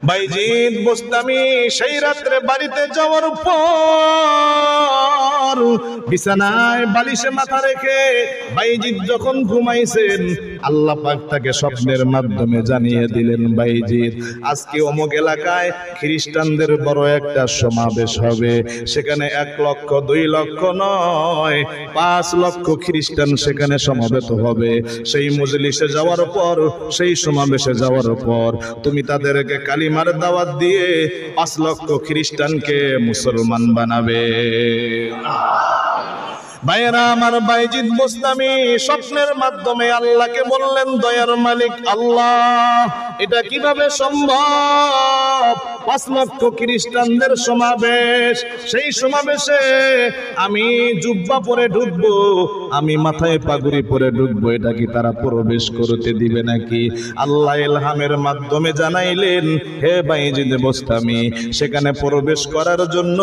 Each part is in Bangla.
বাইজিদ বোস্তামি সেই রাত্রে বাড়িতে যাওয়ার পর বিছানায় বালিশে মাথা রেখে বাইজিদ যখন ঘুমাইছেন, আল্লাহ পাক তাকে স্বপ্নের মাধ্যমে জানিয়ে দিলেন, বাইজিদ আজকে অমুক এলাকায় খ্রিস্টানদের বড় একটা সমাবেশ হবে। সেখানে 1 লক্ষ 2 লক্ষ নয়, 5 লক্ষ খ্রিস্টান সেখানে সমাবেত হবে। সেই মজলিসে যাওয়ার পর, সেই সমাবেশে যাওয়ার পর তুমি তাদেরকে কালিমার দাওয়াত দিয়ে 5 লক্ষ খ্রিস্টানকে মুসলমান বানাবে। ভাইয়েরা আমার, বাইজিদ বোস্তামি স্বপ্নের মাধ্যমে আল্লাহকে বললেন, দয়ার মালিক আল্লাহ, এটা কিভাবে সম্ভব? 5 লক্ষ খ্রিস্টানদের সমাবেশ, সেই সমাবেশে আমি জুব্বা পরে ঢুকবো, আমি মাথায় পাগড়ি পরে ঢুকবো, এটা কি তারা প্রবেশ করতে দিবে নাকি? আল্লাহ ইলহামের মাধ্যমে জানাইলেন, হে বাইজিদ বোস্তামি, সেখানে প্রবেশ করার জন্য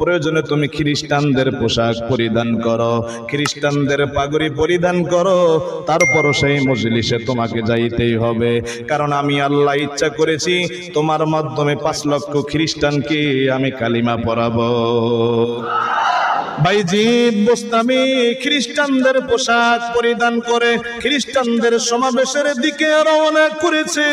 প্রয়োজনে তুমি খ্রিস্টানদের পোশাক পরিধান করো, খ্রিস্টানদের পাগড়ি পরিধান করো, তারপরও সেই মজলিসে তোমাকে যাইতেই হবে। কারণ আমি আল্লাহ ইচ্ছা করেছি তোমার মাধ্যমে 5 লক্ষ খ্রিস্টানকে আমি কালিমা পড়াবো। বাইজিদ বোস্তামি খ্রিস্টানদের পোশাক পরিধান করে খ্রিস্টানদের সমাবেশের দিকে রওনা করেছে।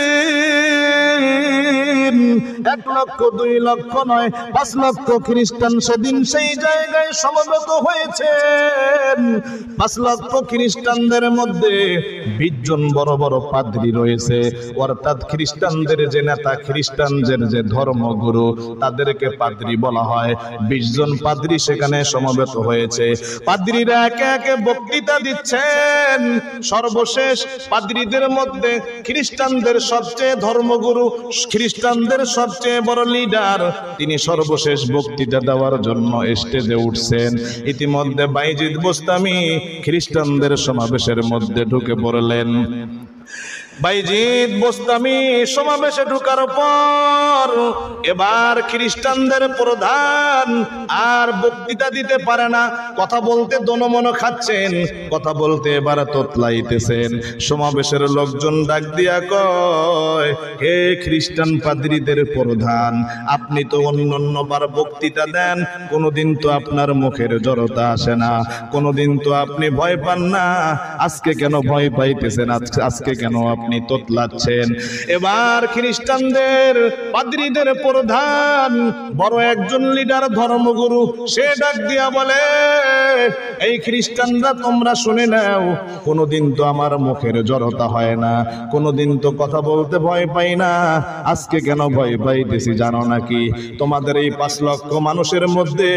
1 লক্ষ 2 লক্ষ নয়, 5 লক্ষ খ্রিস্টান সেদিন সেই জায়গায় সমবেত হয়েছে। 5 লক্ষ খ্রিস্টানদের মধ্যে 20 জন বড় বড় পাদ্রী রয়েছে, অর্থাৎ খ্রিস্টানদের যে নেতা, খ্রিস্টানদের যে ধর্মগুরু, তাদেরকে পাদ্রী বলা হয়। 20 জন পাদ্রী সেখানে সমবেত হয়েছে। পাদ্রীরা একে একে বক্তৃতা দিচ্ছেন। সর্বশেষ পাদ্রীদের মধ্যে খ্রিস্টানদের সবচেয়ে ধর্মগুরু, খ্রিস্টানদের সবচেয়ে বড় লিডার, তিনি সর্বশেষ বক্তৃতা দেওয়ার জন্য স্টেজে উঠছেন। ইতিমধ্যে বাইজিদ বোস্তামি খ্রিস্টানদের সমাবেশের মধ্যে ঢুকে পড়লেন। বাইজিদ বোস্তামি সমাবেশে ঢোকার পর এবার খ্রিস্টানদের প্রধান আর বক্তৃতা দিতে পারে না, কথা বলতে দনমন খাচ্ছেন, কথা বলতে এবার তোতলাইতেছেন। সমাবেশের লোকজন ডাক দিয়া কয়, হে খ্রিস্টান পাদ্রীদের প্রধান, আপনি তো অন্যবার বক্তৃতা দেন, কোনোদিন তো আপনার মুখের জড়তা আসে না, কোনোদিন তো আপনি ভয় পান না, আজকে কেন ভয় পাইতেছেন? আজকে কেন আপনি তোতলাচ্ছেন? এবার খ্রিস্টানদের পাদ্রীদের প্রধান, বড় একজন লিডার, ধর্মগুরু, সে ডাক দিয়া বলে, এই খ্রিস্টানরা তোমরা শুনে নাও, কোনোদিন তো আমার মুখের জড়তা হয় না, কোনোদিন তো কথা বলতে ভয় পাই না, আজকে কেন ভয় পাইতেছি জানো নাকি? তোমাদের এই 5 লক্ষ মানুষের মধ্যে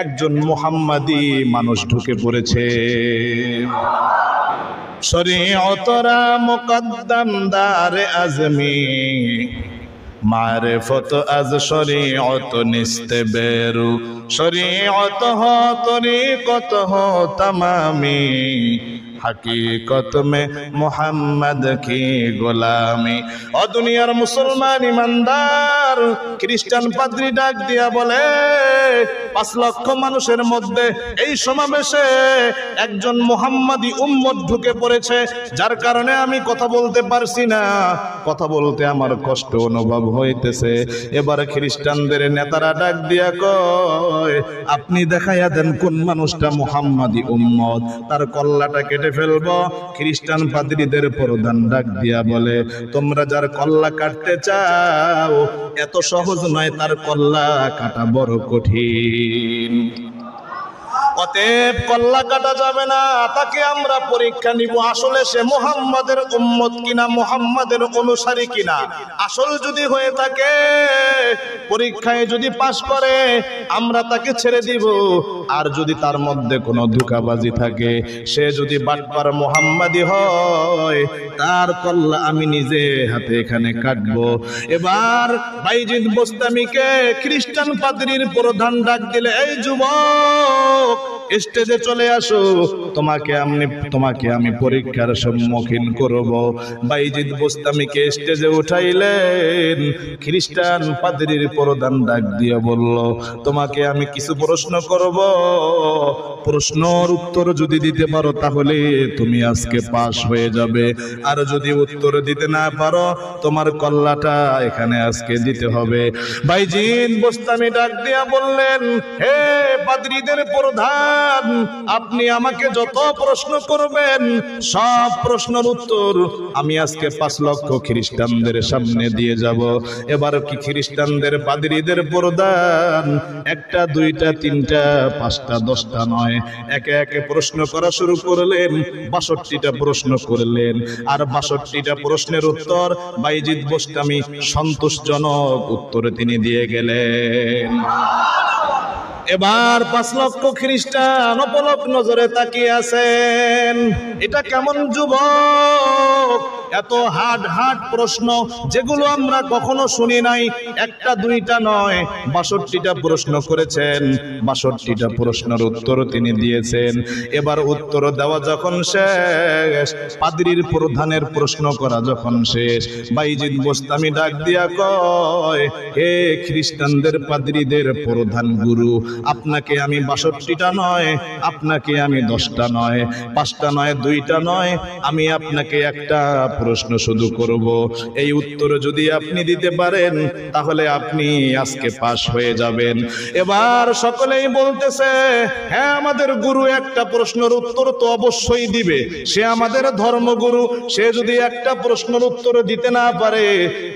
একজন মুহাম্মাদি মানুষ ঢুকে পড়েছে। শরীয়তরা মুকদ্দম দারে আজমি, মারিফত আজ শরীয়ত নিস্তে বেরু, শরীয়ত হো তরিকত হো তমামি, हकीकत में मोहम्मद की गुलामी। ও দুনিয়ার মুসলমান ইমানদার, খ্রিস্টান পাদ্রী ডাক দিয়া বলে, 5 লক্ষ মানুষের মধ্যে এই সমাবেশে একজন মুহাম্মাদি উম্মত ঢুকে পড়েছে, যার কারণে আমি কথা বলতে পারছি না, কথা বলতে আমার কষ্ট অনুভব হইতেছে। এবার খ্রিস্টানদের নেতারা ডাক দিয়া কয়, আপনি দেখাইয়া দেন কোন মানুষটা মুহাম্মাদি উম্মত, তার কল্লাটা কেটে ফেলবো। খ্রিস্টান পাদ্রীদের প্রধান ডাক দিয়া বলে, তোমরা যার কল্লা কাটতে চাও, এত সহজ নয়, তার কল্লা কাটা বড় কঠিন। অতএব কল্লা কাটা যাবে না, তাকে আমরা পরীক্ষা নিব, আসলে সে মুহাম্মাদের উম্মত কিনা, মুহাম্মাদের অনুসারী কিনা। আসল যদি হয়ে থাকে, পরীক্ষায় যদি পাশ করে, আমরা তাকে ছেড়ে দিব। আর যদি তার মধ্যে কোনো ধোঁকাবাজি থাকে, সে যদি বাটপার মুহাম্মাদি হয়, তার কল্লা আমি নিজে হাতে এখানে কাটবো। এবার বাইজিদ বোস্তামিকে খ্রিস্টান পাদ্রীর প্রধান ডাক দিলে, এই যুবক, স্টেজে চলে আসো, তোমাকে আমি পরীক্ষার সম্মুখীন করব। বাইজিদ বোস্তামিকে স্টেজে উঠাইলেন। খ্রিস্টান পাদ্রীর প্রধান ডাক দিয়ে বলল, তোমাকে আমি কিছু প্রশ্ন করব, প্রশ্নের উত্তর যদি দিতে পারো তাহলে তুমি আজকে পাস হয়ে যাবে, আর যদি উত্তর দিতে না পারো তোমার কল্লাটা এখানে আজকে দিতে হবে। বাইজিদ বোস্তামি ডাক দিয়া বললেন, হে পাদ্রীদের প্রধান, আপনি আমাকে যত প্রশ্ন করবেন সব প্রশ্নের উত্তর আমি আজকে 5 লক্ষ খ্রিস্টানদের সামনে দিয়ে যাব। এবার কি খ্রিস্টানদের পাদ্রীদের প্রধান একটা দুইটা তিনটা পাঁচটা 10টা নয়, একে একে প্রশ্ন করা শুরু করলেন। 62টা প্রশ্ন করলেন, আর 62টা প্রশ্নের উত্তর বাইজিদ বোস্তামি সন্তোষজনক উত্তরে তিনি দিয়ে গেলেন। এবার 5 লক্ষ খ্রিস্টান অপলক নজরে তাকিয়ে আছেন। এটা কেমন যুবক, এত হার্ড প্রশ্ন যেগুলো আমরা কখনো শুনি নাই, একটা দুইটা নয় 62টা প্রশ্ন করেছেন, 62টা প্রশ্নের উত্তর তিনি দিয়েছেন। এবার উত্তর দেওয়া যখন শেষ, পাদ্রীর প্রধানের প্রশ্ন করা যখন শেষ, বাইজিদ বোস্তামি ডাক দিয়া কয়, হে খ্রিস্টানদের পাদ্রীদের প্রধান গুরু, আপনাকে আমি 62টা নয়, আপনাকে আমি 10টা নয়, 5টা নয়, 2টা নয়, আমি আপনাকে একটা প্রশ্ন শুধু করব। এই উত্তর যদি আপনি দিতে পারেন তাহলে আপনি আজকে পাস হয়ে যাবেন। এবার সকলেই বলতেছে, হ্যাঁ আমাদের গুরু একটা প্রশ্নের উত্তর তো অবশ্যই দিবে, সে আমাদের ধর্মগুরু, সে যদি একটা প্রশ্নের উত্তর দিতে না পারে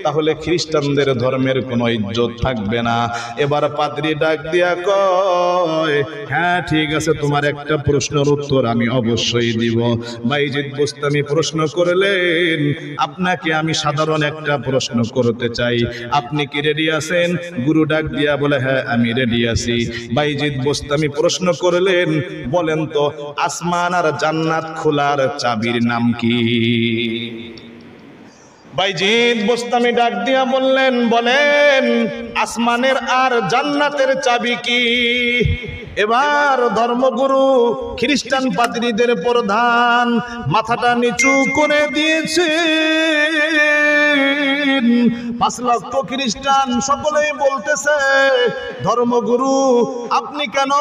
তাহলে খ্রিস্টানদের ধর্মের কোনো ইজ্জত থাকবে না। এবার পাদ্রী ডাক দিয়া কয়, হ্যাঁ ঠিক আছে, তোমার একটা প্রশ্নের উত্তর আমি অবশ্যই দিব। বাইজিদ বোস্তামি প্রশ্ন করলেন, আপনাকে আমি সাধারণ একটা প্রশ্ন করতে চাই, আপনি কি রেডি আছেন? গুরু ডাক দিয়া বলে, হ্যাঁ আমি রেডি আছি। বাইজিদ বোস্তামি প্রশ্ন করলেন, বলেন তো আসমান আর জান্নাত খোলার চাবির নাম কি? বাইজিদ বোস্তামি ডাক দিয়া বললেন, বলেন আসমানের আর জান্নাতের চাবি কি? এবার ধর্মগুরু খ্রিস্টান পাদ্রীদের প্রধান মাথাটা নিচু করে দিয়েছে। 5 লক্ষ খ্রিস্টান সকলেই বলতেছে, ধর্মগুরু আপনি কেন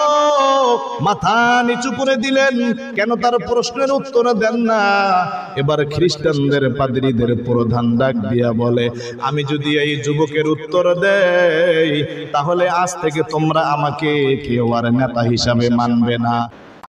মাথা নিচু করে দিলেন, কেন তার প্রশ্নের উত্তর দেন না? এবার খ্রিস্টানদের পাদ্রীদের প্রধান ডাক দিয়া বলে, আমি যদি এই যুবকের উত্তর দেই তাহলে আজ থেকে তোমরা আমাকে কেউ আর নেতা হিসাবে মানবে না।